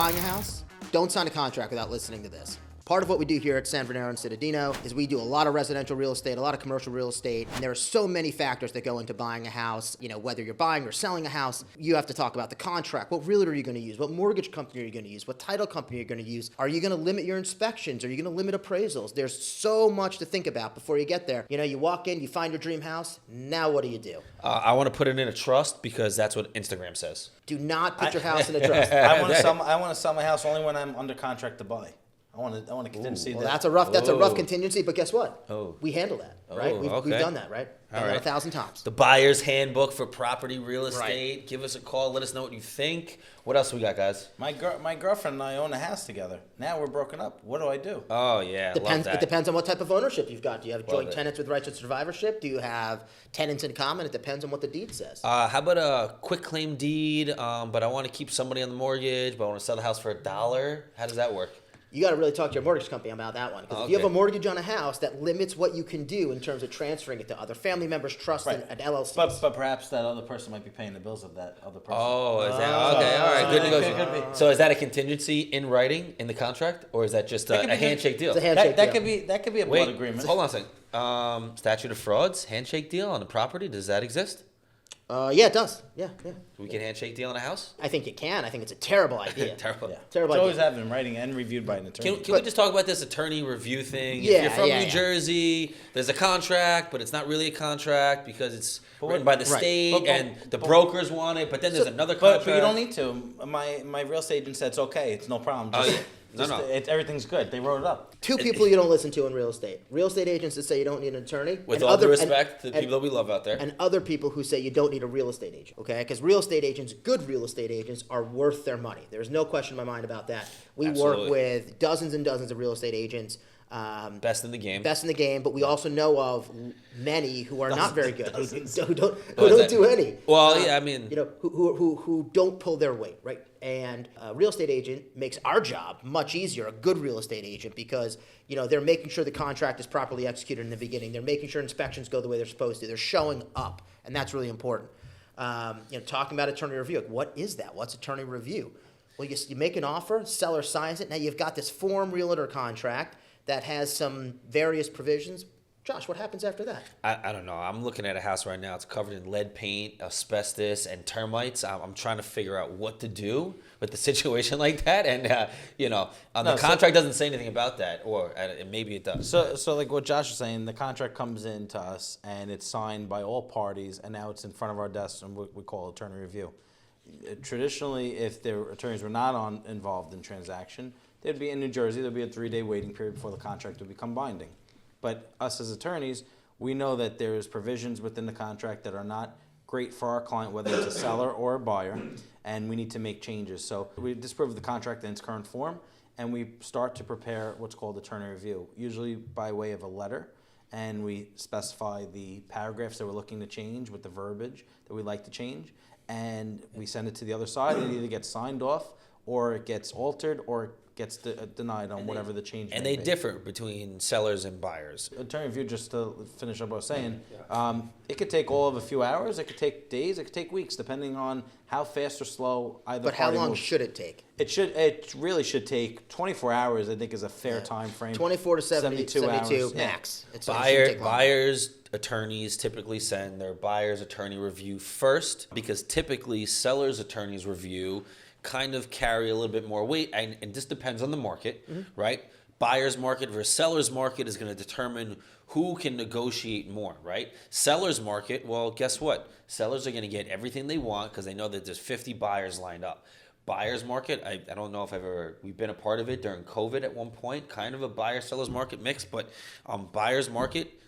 buying a house, don't sign a contract without listening to this. Part of what we do here at Sanvenero and Cittadino is we do a lot of residential real estate, a lot of commercial real estate, and there are so many factors that go into buying a house. You know, whether you're buying or selling a house, you have to talk about the contract. What realtor are you going to use? What mortgage company are you going to use? What title company are you going to use? Are you going to limit your inspections? Are you going to limit appraisals? There's so much to think about before you get there. You know, you walk in, you find your dream house. Now what do? I want to put it in a trust because that's what Instagram says. Do not put your house in a trust. I want to sell my house only when I'm under contract to buy. I want to contingency well, that. that's a rough contingency, but guess what? Oh. We handle that, right? We've done that, right? Done that 1,000 times. The buyer's handbook for property real estate. Right. Give us a call. Let us know what you think. What else we got, guys? My girlfriend and I own a house together. Now we're broken up. What do? Oh, yeah. Depends. Love that. It depends on what type of ownership you've got. Do you have joint tenants with rights of survivorship? Do you have tenants in common? It depends on what the deed says. How about a quick claim deed, but I want to keep somebody on the mortgage, but I want to sell the house for $1? How does that work? You got to really talk to your mortgage company about that one. Because if you have a mortgage on a house, that limits what you can do in terms of transferring it to other family members, trusts, and LLCs. But perhaps that other person might be paying the bills of that other person. Oh, is that okay? All right, good negotiation. So is that a contingency in writing in the contract, or is that just a handshake deal? It's a handshake deal. That could be a blood agreement. Hold on a second. Statute of frauds, handshake deal on the property. Does that exist? Yeah, it does. Yeah. We can handshake deal on a house? I think you can. I think it's a terrible idea. Terrible. Yeah. Terrible it's idea. always have in writing and reviewed by an attorney. Can we just talk about this attorney review thing? Yeah, if you're from New Jersey, there's a contract, but it's not really a contract because it's written by the state and the brokers want it, but then there's another contract. But you don't need to. My real estate agent said it's okay. It's no problem. Everything's good. They wrote it up. Two people you don't listen to in real estate. Real estate agents that say you don't need an attorney. With all due respect to the people that we love out there. And other people who say you don't need a real estate agent, okay? Because real estate agents, good real estate agents, are worth their money. There's no question in my mind about that. We work with dozens and dozens of real estate agents. Best in the game. Best in the game, but we also know of many who are not very good, who don't do any. Well, yeah, I mean, you know, who don't pull their weight, right? And a real estate agent makes our job much easier. A good real estate agent, because you know they're making sure the contract is properly executed in the beginning. They're making sure inspections go the way they're supposed to. They're showing up, and that's really important. Talking about attorney review, what is that? What's attorney review? Well, you make an offer, seller signs it. Now you've got this form realtor contract that has some various provisions. Josh, what happens after that? I don't know. I'm looking at a house right now. It's covered in lead paint, asbestos, and termites. I'm trying to figure out what to do with the situation like that. And, the contract doesn't say anything about that, or maybe it does. So like what Josh was saying, the contract comes in to us, and it's signed by all parties, and now it's in front of our desks, and we call attorney review. Traditionally, if their attorneys were not involved in transaction, they'd be in New Jersey. There'd be a 3-day waiting period before the contract would become binding. But us as attorneys, we know that there's provisions within the contract that are not great for our client, whether it's a seller or a buyer, and we need to make changes. So we disapprove the contract in its current form, and we start to prepare what's called attorney review, usually by way of a letter, and we specify the paragraphs that we're looking to change with the verbiage that we'd like to change, and we send it to the other side. It either gets signed off, or it gets altered, or it gets denied on whatever the change and may they be. differ between sellers and buyers. Attorney review, just to finish up what I was saying, it could take all of a few hours, it could take days, it could take weeks, depending on how fast or slow either But how party long moves. should it take? It really should take 24 hours, I think, is a fair time frame. 24 to 72 hours. max. Buyers, attorneys typically send their buyer's attorney review first, because typically sellers' attorneys review kind of carry a little bit more weight, and this depends on the market, right? Buyer's market versus seller's market is going to determine who can negotiate more, right? Seller's market, well, guess what? Sellers are going to get everything they want because they know that there's 50 buyers lined up. Buyer's market, I don't know if we've been a part of it during COVID at one point, kind of a buyer-seller's market mix, but buyer's market,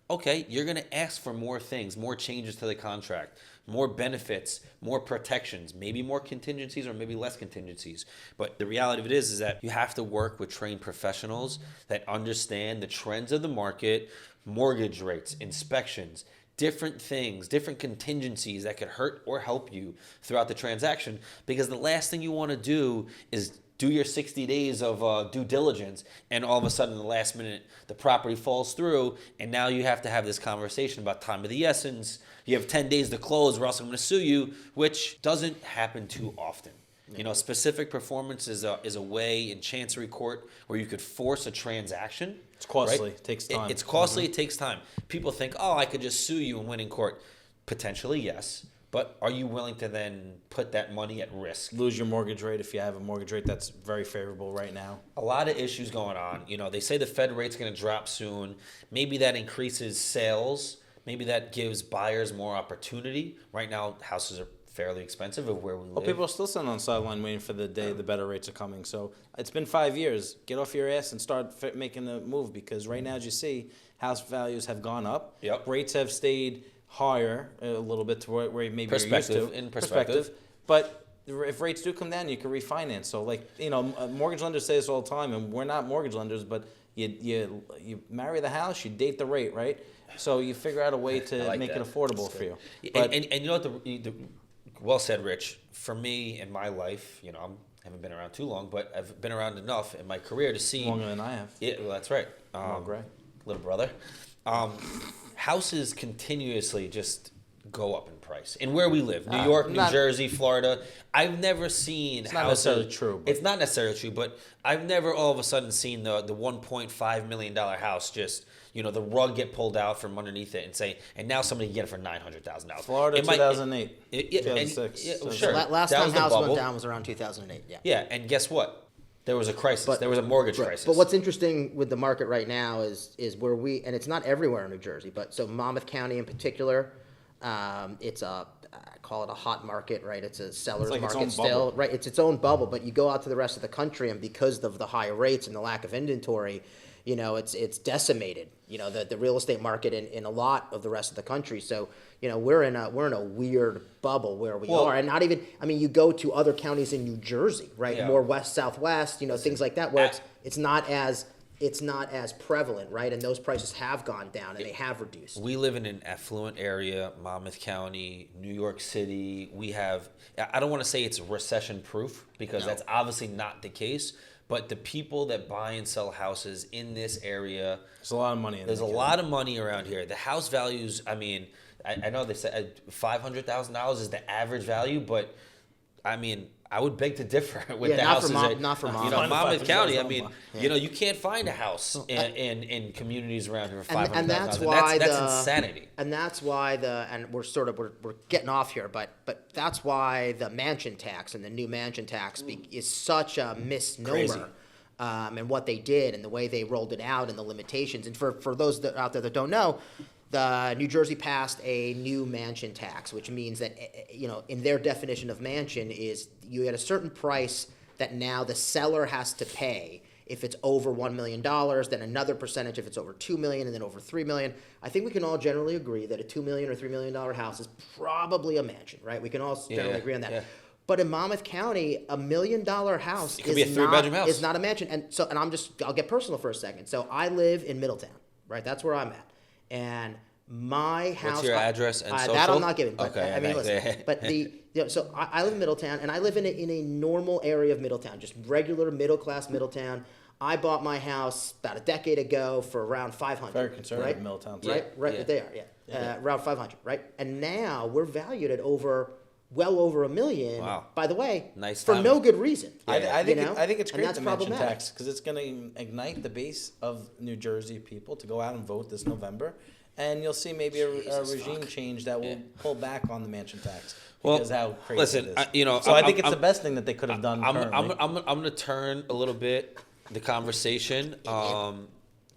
okay, you're going to ask for more things, more changes to the contract, more benefits, more protections, maybe more contingencies or maybe less contingencies. But the reality of it is that you have to work with trained professionals that understand the trends of the market, mortgage rates, inspections, different things, different contingencies that could hurt or help you throughout the transaction. Because the last thing you want to do is do your 60 days of due diligence, and all of a sudden, the last minute, the property falls through, and now you have to have this conversation about time of the essence. You have 10 days to close, or else I'm going to sue you, which doesn't happen too often. You know, specific performance is a way in chancery court where you could force a transaction. It's costly. Right? It takes time. It's costly. It takes time. People think, oh, I could just sue you and win in court. Potentially, yes. But are you willing to then put that money at risk? Lose your mortgage rate if you have a mortgage rate that's very favorable right now. A lot of issues going on. You know, they say the Fed rate's going to drop soon. Maybe that increases sales. Maybe that gives buyers more opportunity. Right now, houses are fairly expensive of where we live. Well, people are still sitting on the sideline waiting for the day the better rates are coming. So it's been 5 years. Get off your ass and start making a move, because right now, as you see, house values have gone up. Yep. Rates have stayed higher a little bit to where maybe you're used to. In perspective. But if rates do come down, you can refinance. So, like, you know, mortgage lenders say this all the time, and we're not mortgage lenders, but you marry the house, you date the rate, right? So you figure out a way to like make that. it affordable for you. And you know what? Well said, Rich. For me, in my life, you know, I haven't been around too long, but I've been around enough in my career to see. Longer than I have. Yeah, well, that's right. Gray. Little brother. Houses continuously just go up in price. And where we live, New York, New Jersey, Florida, I've never seen It's not houses. necessarily true. But It's not necessarily true, but I've never all of a sudden seen the $1.5 million house just, you know, the rug get pulled out from underneath it and say, and now somebody can get it for $900,000. Florida, 2008, Yeah, 2006. well, So sure. Last That time was the house bubble. went down was around 2008. Yeah. Yeah, and guess what? There was a crisis. There was a mortgage crisis. But what's interesting with the market right now is where we, and it's not everywhere in New Jersey, but so Monmouth County in particular, it's I call it a hot market, right? It's a seller's like its market own still, bubble. right? It's its own bubble, but you go out to the rest of the country, and because of the high rates and the lack of inventory, you know, it's decimated, you know, the real estate market in a lot of the rest of the country. So, you know, we're in a weird bubble where we are, and not even, I mean, you go to other counties in New Jersey, right? Yeah. More west, southwest, you know, things like that, where it's not as prevalent, right? And those prices have gone down and they have reduced. We live in an affluent area, Monmouth County, New York City. We have, I don't want to say it's recession proof, because that's obviously not the case. But the people that buy and sell houses in this area, there's a lot of money in there's a lot of money around here. The house values, I mean, I know they said $500,000 is the average value, but I mean, I would beg to differ with the houses. Not for You Monmouth. know, Monmouth County, I mean, Yeah. you know, you can't find a house in communities around here for $500,000. And that's why that's insanity. And that's why and we're getting off here, but that's why the mansion tax and the new mansion tax is such a misnomer. Crazy. And what they did and the way they rolled it out and the limitations. And for those out there that don't know, the New Jersey passed a new mansion tax, which means that, you know, in their definition of mansion is you get a certain price that now the seller has to pay. If it's over $1 million, then another percentage if it's over $2 million, and then over $3 million. I think we can all generally agree that a $2 million or $3 million house is probably a mansion, right? We can all generally agree on that. Yeah. But in Monmouth County, $1 million house It could be a three-bedroom house. is not a mansion. And so, I'll get personal for a second. So I live in Middletown, right? That's where I'm at. And my house. What's your address and social? That I'm not giving. But, Okay, I mean, thanks. listen. But so I live in Middletown, and I live in a normal area of Middletown, just regular middle class Middletown. I bought my house about a decade ago for around $500. Very conservative right? Middletown, too. Right, Yeah. they are, yeah. Around $500, right? And now we're valued at well over $1 million. Wow. By the way, Nice for timing. no good reason. I think You know? I think it's And great, that's the mansion problematic. tax, because it's going to ignite the base of New Jersey people to go out and vote this November, and you'll see maybe a regime change that will pull back on the mansion tax. Because how crazy listen, it is. you know, so I think it's the best thing that they could have done. I'm going to turn a little bit the conversation.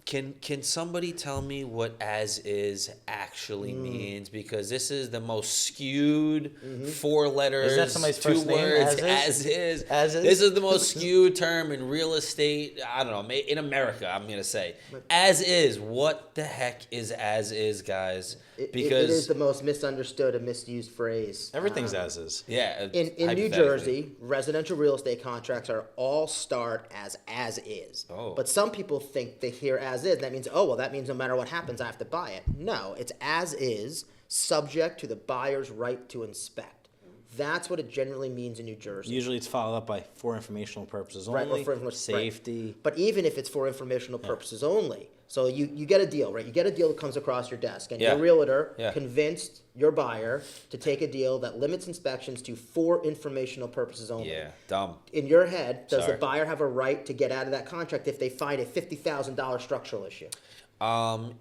Can somebody tell me what "as is" actually means? Because this is the most skewed 4 letters, Isn't that somebody's 2 first name, words. as is? As is? This is the most skewed term in real estate. I don't know, in America. I'm gonna say "as is." What the heck is "as is," guys? Because it is the most misunderstood and misused phrase. Everything's as is. Yeah. In New hypothetically. Jersey, residential real estate contracts are all start as is. Oh. But some people think they hear as is. That means, oh, well, that means no matter what happens, I have to buy it. No, it's as is, subject to the buyer's right to inspect. That's what it generally means in New Jersey. Usually it's followed up by for informational purposes Right, only, or for safety. right. But even if it's for informational purposes only, so you get a deal, right? You get a deal that comes across your desk, and your realtor convinced your buyer to take a deal that limits inspections to for informational purposes only. Yeah, dumb. In your head, does the Sorry. buyer have a right to get out of that contract if they find a $50,000 structural issue?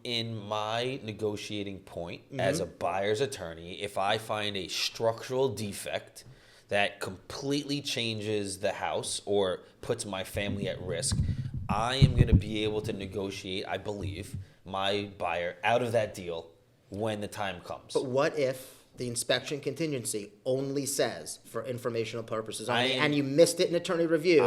In my negotiating point as a buyer's attorney, if I find a structural defect that completely changes the house or puts my family at risk, I am going to be able to negotiate, I believe, my buyer out of that deal when the time comes. But what if the inspection contingency only says for informational purposes only, and you missed it in attorney review,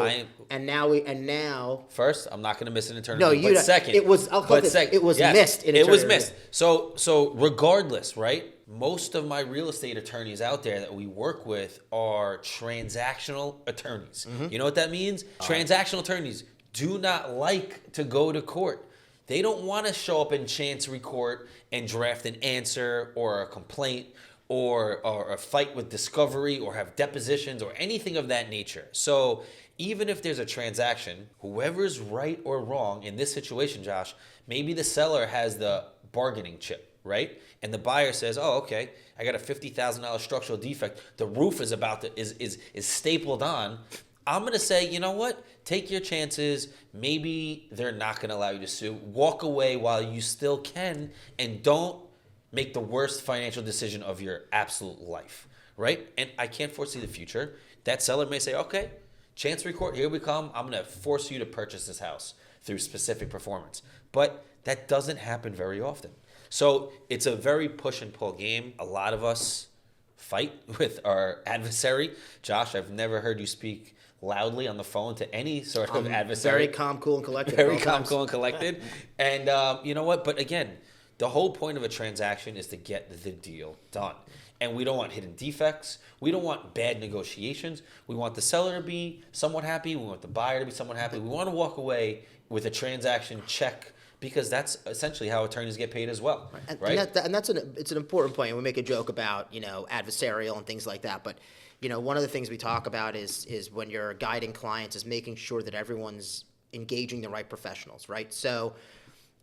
and now First, I'm not going to miss an attorney no, review. you But second, it was it was missed in attorney it was review. missed. So regardless, right? Most of my real estate attorneys out there that we work with are transactional attorneys. You know what that means? Transactional attorneys do not like to go to court. They don't want to show up in chancery court and draft an answer or a complaint or a fight with discovery or have depositions or anything of that nature. So even if there's a transaction, whoever's right or wrong in this situation, Josh, maybe the seller has the bargaining chip, right? And the buyer says, "Oh, okay, I got a $50,000 structural defect. The roof is about to is stapled on." I'm going to say, you know what? Take your chances. Maybe they're not going to allow you to sue. Walk away while you still can, and don't make the worst financial decision of your absolute life, right? And I can't foresee the future. That seller may say, okay, chancery court, here we come. I'm going to force you to purchase this house through specific performance. But that doesn't happen very often. So it's a very push and pull game. A lot of us fight with our adversary. Josh, I've never heard you speak loudly on the phone to any sort of adversary. Very calm, cool, and collected. Very calm, cool, and collected. And you know what? But again, the whole point of a transaction is to get the deal done. And we don't want hidden defects. We don't want bad negotiations. We want the seller to be somewhat happy. We want the buyer to be somewhat happy. We want to walk away with a transaction check, because that's essentially how attorneys get paid as well, right? And it's an important point. We make a joke about, adversarial and things like that, but one of the things we talk about is when you're guiding clients is making sure that everyone's engaging the right professionals, right? So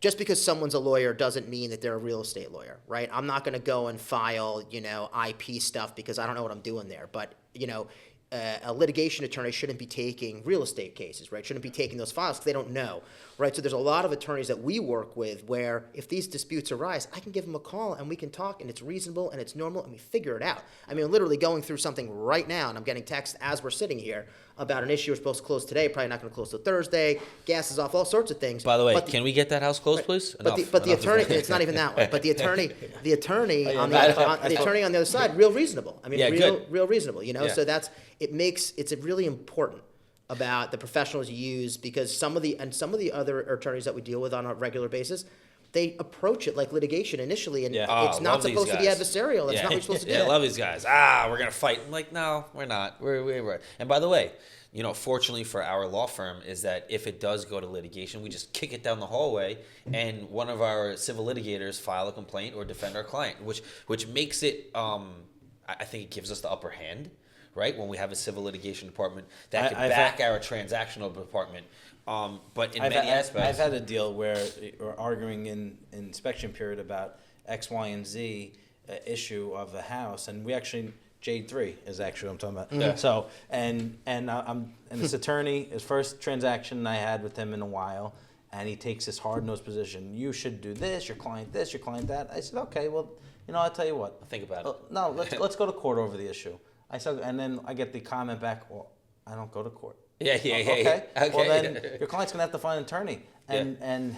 just because someone's a lawyer doesn't mean that they're a real estate lawyer, right? I'm not going to go and file, IP stuff because I don't know what I'm doing there. But, a litigation attorney shouldn't be taking real estate cases, right? Shouldn't be taking those files because they don't know, right? So there's a lot of attorneys that we work with where if these disputes arise, I can give them a call and we can talk and it's reasonable and it's normal and we figure it out. I mean, literally going through something right now, and I'm getting text as we're sitting here about an issue we're supposed to close today, probably not going to close till Thursday. Gas is off, all sorts of things. By the way, can we get that house closed, please? But the attorney, it's not even that way. But the attorney on the other side, real reasonable. I mean, real reasonable. So it's really important about the professionals you use, because some of the other attorneys that we deal with on a regular basis, they approach it like litigation initially, and it's not supposed to be adversarial. That's not what you're supposed to do. Yeah, I love these guys. We're going to fight. I'm like, no, we're not. We're. And by the way, fortunately for our law firm is that if it does go to litigation, we just kick it down the hallway and one of our civil litigators file a complaint or defend our client, which makes it, I think it gives us the upper hand, right? When we have a civil litigation department that can back our transactional department. But in many aspects, I've had a deal where we're arguing in inspection period about X, Y, and Z issue of the house, and we actually J3 is actually what I'm talking about. Yeah. So and this attorney, his first transaction I had with him in a while, and he takes this hard-nosed position. You should do this, your client that. I said, okay, well, I'll tell you what. I'll think about it. No, let's go to court over the issue. I said, and then I get the comment back, well, I don't go to court. Yeah. Okay. Well, then yeah. your client's gonna have to find an attorney, and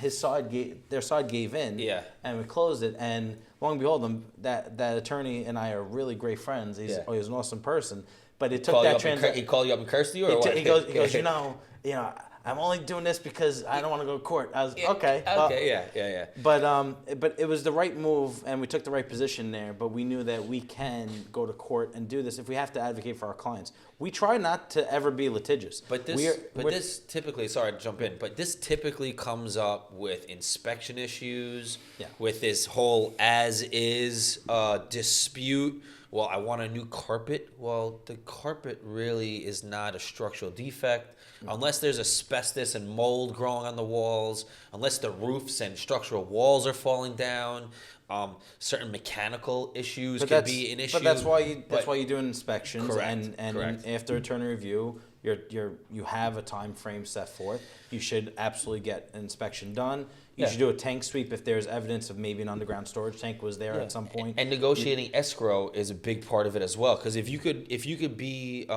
their side gave in. Yeah. And we closed it, and long and behold, that attorney and I are really great friends. He's an awesome person, but it took that transaction. He called you up and cursed you, or what? He goes, I'm only doing this because I don't want to go to court. I was okay. Yeah. But it was the right move, and we took the right position there. But we knew that we can go to court and do this if we have to advocate for our clients. We try not to ever be litigious. But this typically, sorry to jump in, but this typically comes up with inspection issues, with this whole as-is dispute well, I want a new carpet. Well, the carpet really is not a structural defect unless there's asbestos and mold growing on the walls, unless the roofs and structural walls are falling down. Certain mechanical issues could be an issue. But that's why you do inspections. Correct, And correct. after attorney review, you have a time frame set forth. You should absolutely get an inspection done. You should do a tank sweep if there's evidence of maybe an underground storage tank was there at some point. And negotiating escrow is a big part of it as well. Because if you could be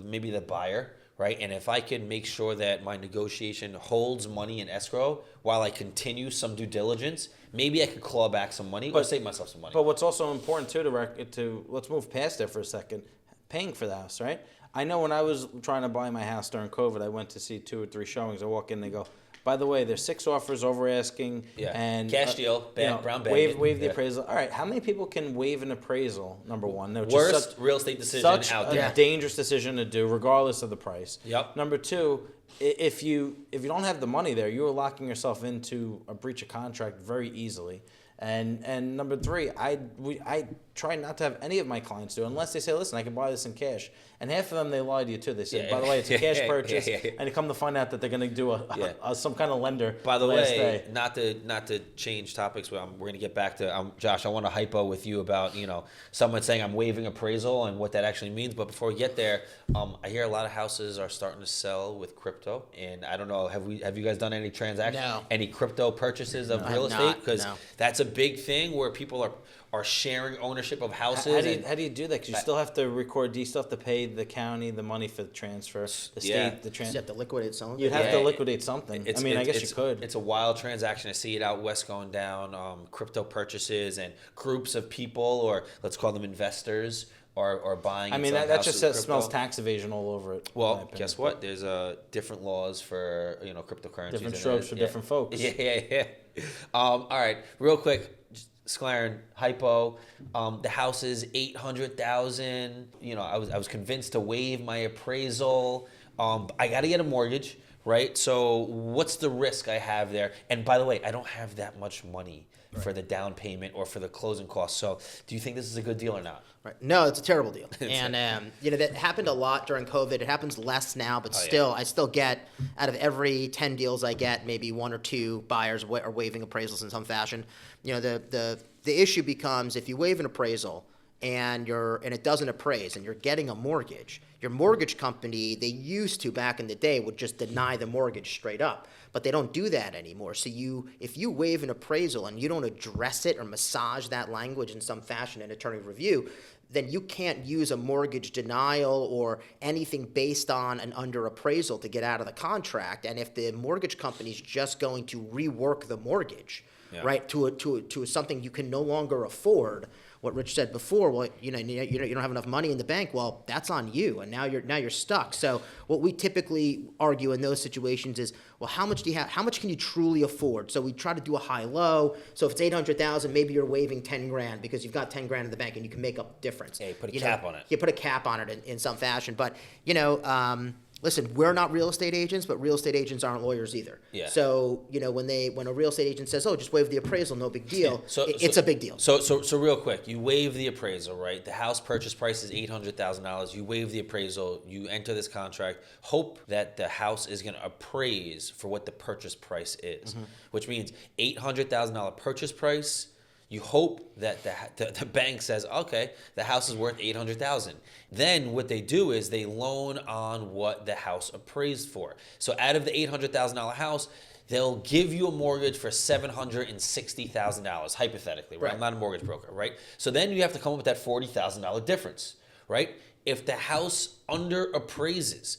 maybe the buyer, right? And if I can make sure that my negotiation holds money in escrow while I continue some due diligence, maybe I could claw back some money or save myself some money. But what's also important too to let's move past there for a second. Paying for the house, right? I know when I was trying to buy my house during COVID, I went to see 2 or 3 showings. I walk in, they go, by the way, there's 6 offers over asking. Yeah. And Cash deal, brown bag. Waive the appraisal. All right, how many people can waive an appraisal? Number one, no, Worst real estate decision such out a there. dangerous decision to do, regardless of the price. Yep. Number two, if you don't have the money there, you are locking yourself into a breach of contract very easily. And number three, I try not to have any of my clients do, unless they say, listen, I can buy this in cash. And half of them, they lie to you too. They say, by the way, it's a cash purchase, and you come to find out that they're going to do some kind of lender. By the last way, day. not to change topics, but we're going to get back to Josh. I want to hypo with you about someone saying I'm waiving appraisal and what that actually means. But before we get there, I hear a lot of houses are starting to sell with crypto, and I don't know, have you guys done any transactions? No. Any crypto purchases of real estate? Because that's a big thing where people are sharing ownership of houses. How do you do that? Because you still have to record. Do you still have to pay the county the money for the transfer? The state, the You have to liquidate something. You'd have to liquidate something. I guess you could. It's a wild transaction. I see it out west going down. Crypto purchases and groups of people, or let's call them investors, are buying. That just smells tax evasion all over it. Well, guess what? There's different laws for cryptocurrencies. Different strokes for different folks. Yeah. All right, real quick. Sclaren, hypo, the house is $800,000. I was convinced to waive my appraisal. I got to get a mortgage, right? So what's the risk I have there? And by the way, I don't have that much money for the down payment or for the closing costs. So do you think this is a good deal or not? Right. No, it's a terrible deal. And that happened a lot during COVID. It happens less now, but I still get, out of every 10 deals I get, maybe 1 or 2 buyers are waiving appraisals in some fashion. The issue becomes, if you waive an appraisal and it doesn't appraise and you're getting a mortgage, your mortgage company, they used to back in the day, would just deny the mortgage straight up. But they don't do that anymore. So if you waive an appraisal and you don't address it or massage that language in some fashion in attorney review, then you can't use a mortgage denial or anything based on an under appraisal to get out of the contract. And if the mortgage company's just going to rework the mortgage, right, to something you can no longer afford, what Rich said before, well, you don't have enough money in the bank. Well, that's on you, and now you're stuck. So what we typically argue in those situations is, well, how much do you have? How much can you truly afford? So we try to do a high-low. So if it's $800,000, maybe you're waiving $10,000 because you've got $10,000 in the bank and you can make up the difference. Yeah, you put a cap on it. You put a cap on it in some fashion, but listen, we're not real estate agents, but real estate agents aren't lawyers either. Yeah. So, when a real estate agent says, oh, just waive the appraisal, no big deal, it's a big deal. So real quick, you waive the appraisal, right? The house purchase price is $800,000. You waive the appraisal. You enter this contract. Hope that the house is going to appraise for what the purchase price is, which means $800,000 purchase price. You hope that the bank says, okay, the house is worth $800,000. Then what they do is they loan on what the house appraised for. So out of the $800,000 house, they'll give you a mortgage for $760,000, hypothetically, right? I'm not a mortgage broker, right? So then you have to come up with that $40,000 difference, right? If the house under appraises,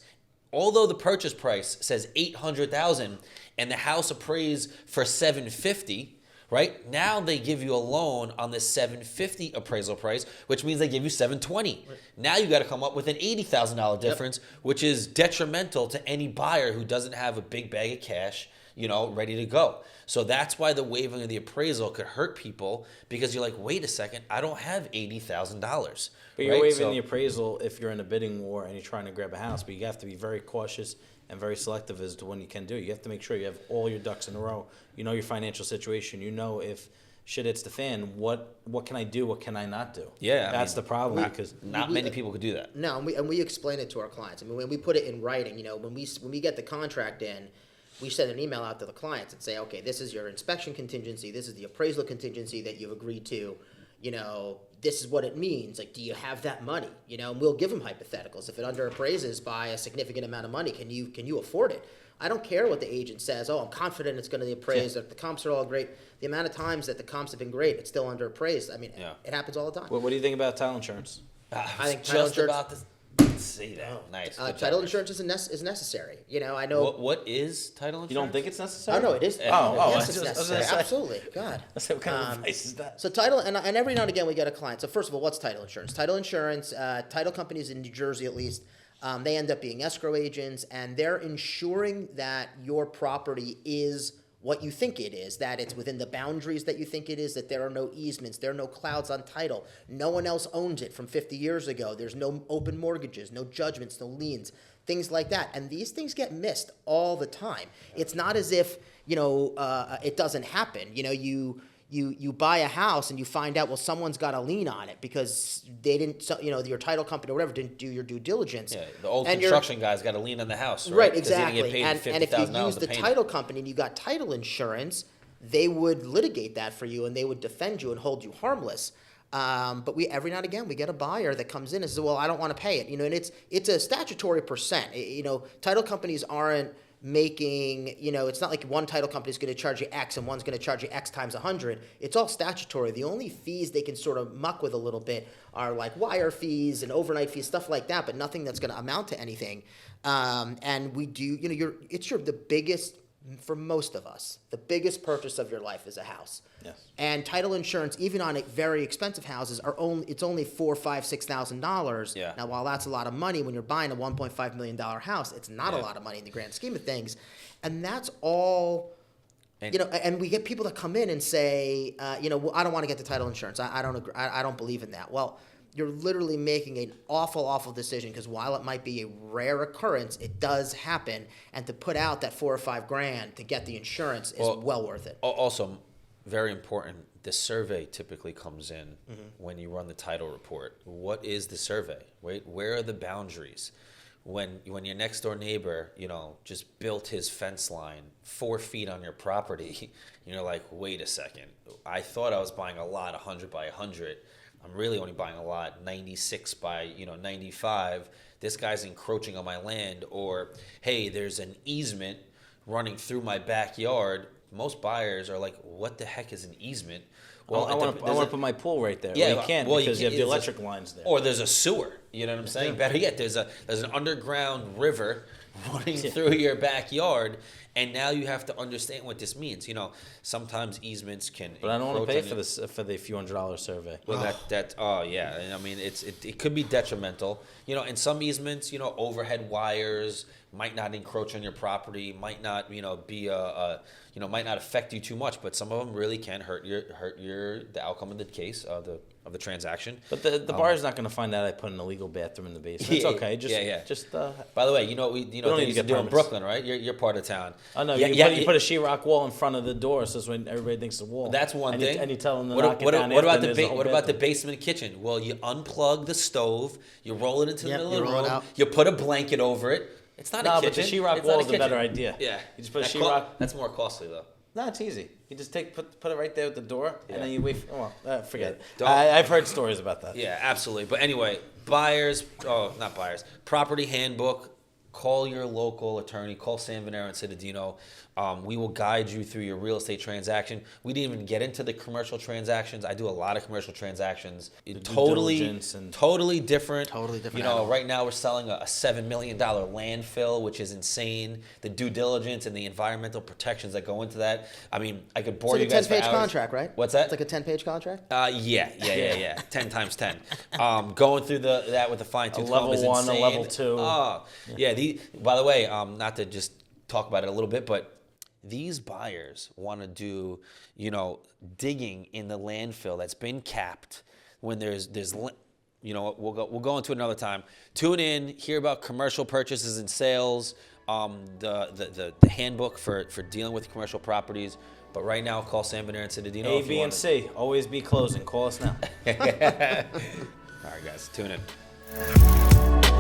although the purchase price says $800,000 and the house appraised for $750,000, right? Now they give you a loan on this $750,000 appraisal price, which means they give you $720,000. Right. Now you got to come up with an $80,000 difference, which is detrimental to any buyer who doesn't have a big bag of cash, ready to go. So that's why the waiving of the appraisal could hurt people, because you're like, wait a second, I don't have $80,000. But you're waiving the appraisal if you're in a bidding war and you're trying to grab a house, but you have to be very cautious and very selective as to when you can do it. You have to make sure you have all your ducks in a row. You know your financial situation. You know if shit hits the fan, what can I do? What can I not do? Yeah, I that's mean, the problem because not many people could do that. No, and we explain it to our clients. I mean, when we put it in writing, when we get the contract in, we send an email out to the clients and say, okay, this is your inspection contingency, this is the appraisal contingency that you've agreed to, this is what it means. Like, do you have that money? And we'll give them hypotheticals. If it underappraises by a significant amount of money, can you afford it? I don't care what the agent says. Oh, I'm confident it's going to appraise. That the comps are all great. The amount of times that the comps have been great, it's still underappraised. I mean, It happens all the time. what do you think about title insurance? I think title just insurance, about to say that. Nice. Good title job. insurance is necessary. I know. What is title insurance? You don't think it's necessary? Oh no, it is. Oh, yes, I it's was necessary. gonna say. Absolutely. God. I said, what kind of advice is that? So title, and every now and again we get a client. So first of all, what's title insurance? Title insurance, title companies in New Jersey at least, they end up being escrow agents, and they're ensuring that your property is what you think it is, that it's within the boundaries that you think it is, that there are no easements, there are no clouds on title, no one else owns it from 50 years ago, there's no open mortgages, no judgments, no liens, things like that. And these things get missed all the time. It's not as if, it doesn't happen. You buy a house and you find out, well, someone's got a lien on it because they didn't, your title company or whatever didn't do your due diligence. Yeah, the old And construction guy's got a lien on the house, right? Right, 'Cause he didn't exactly. get paid And if you $50,000 use to the paint it. title company and you got title insurance, they would litigate that for you and they would defend you and hold you harmless. But every now and again we get a buyer that comes in and says, well, I don't want to pay it. And it's a statutory percent. Title companies aren't making, it's not like one title company is going to charge you X and one's going to charge you X times 100. It's all statutory. The only fees they can sort of muck with a little bit are like wire fees and overnight fees, stuff like that, but nothing that's going to amount to anything. And we do, the biggest, for most of us, the biggest purchase of your life is a house. Yes. And title insurance, even on very expensive houses, it's only $4,000, $5,000, $6,000. Yeah. Now, while that's a lot of money when you're buying a $1.5 million house, it's not a lot of money in the grand scheme of things. And that's all. And we get people that come in and say, well, I don't want to get the title insurance. I don't agree. I don't believe in that. Well, you're literally making an awful, awful decision because while it might be a rare occurrence, it does happen. And to put out that $4,000 or $5,000 to get the insurance is well worth it. Also, very important, the survey typically comes in when you run the title report. What is the survey? Right? Where are the boundaries? When your next door neighbor, just built his fence line 4 feet on your property, you're like, wait a second. I thought I was buying a lot 100 by 100. I'm really only buying a lot 96 by 95. This guy's encroaching on my land. Or, hey, there's an easement running through my backyard. Most buyers are like, what the heck is an easement? Well, I want to put my pool right there. Yeah, well, you can't because you have the electric lines there. Or there's a sewer. You know what I'm saying? Better yet, there's an underground river running through your backyard, and now you have to understand what this means. Sometimes easements can. But I don't want to pay for the few $100 survey. Well, I mean, it could be detrimental. In some easements, overhead wires might not encroach on your property, might not, be might not affect you too much, but some of them really can hurt the outcome of the case of the transaction. But the buyer's not going to find out I put an illegal bathroom in the basement. It's okay. Just By the way, we used to do in Brooklyn, right? You're part of town. Oh no, you put a sheetrock wall in front of the door, so when everybody thinks it's a wall. That's one thing. And you tell them to what knock it down. What about the basement kitchen? Well, you unplug the stove, you roll it into the middle of the room, you put a blanket over it. It's not a kitchen. But the sheetrock wall is a better idea. Yeah, you just put a sheetrock. That's more costly though. No, it's easy. You just put it right there at the door, and then you wait. Forget it. I've heard stories about that. Yeah, absolutely. But anyway, not buyers. Property handbook. Call your local attorney. Call Sanvenero and Cittadino. We will guide you through your real estate transaction. We didn't even get into the commercial transactions. I do a lot of commercial transactions. Totally different. Totally different. Right now we're selling a $7 million landfill, which is insane. The due diligence and the environmental protections that go into that. I mean, I could bore you guys for hours. It's like a 10-page contract, right? What's that? It's like a 10-page contract? Yeah. 10 times 10. Going through that with a fine-tooth comb is level 1, insane. a level 2. By the way, not to just talk about it a little bit, but these buyers want to do, digging in the landfill that's been capped when there's we'll go into it another time. Tune in, hear about commercial purchases and sales. the handbook for dealing with commercial properties. But right now, call Sanvenero and Cittadino. A, B, and C. Always be closing. Call us now. All right, guys, tune in.